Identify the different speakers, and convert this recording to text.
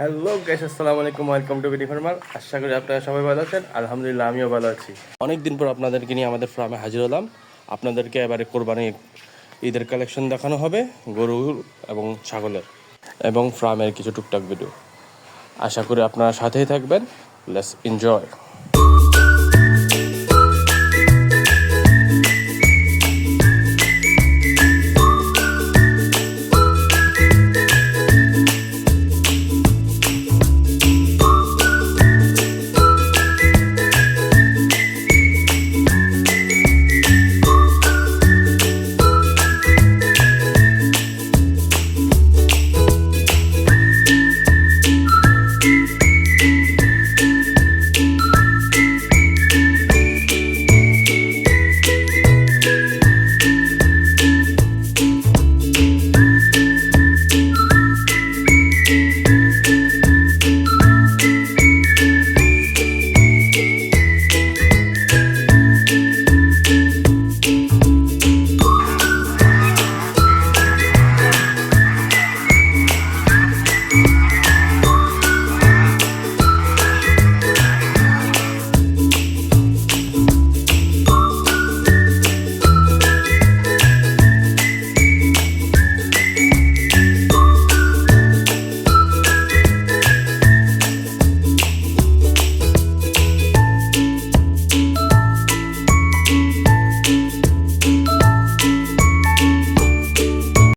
Speaker 1: Hello guys, আসসালামু আলাইকুম, welcome to BD farmer. আশা করি আপনারা সবাই ভালো আছেন। আলহামদুলিল্লাহ, আমিও ভালো আছি। অনেক দিন পর আপনাদেরকে নিয়ে আমাদের ফার্মে হাজির হলাম। আপনাদেরকে এবারে কোরবানির ঈদের কালেকশন দেখানো হবে, গরুর এবং ছাগলের, এবং ফার্মের কিছু টুকটাক ভিডিও। আশা করি আপনারা সাথেই থাকবেন। Let's enjoy.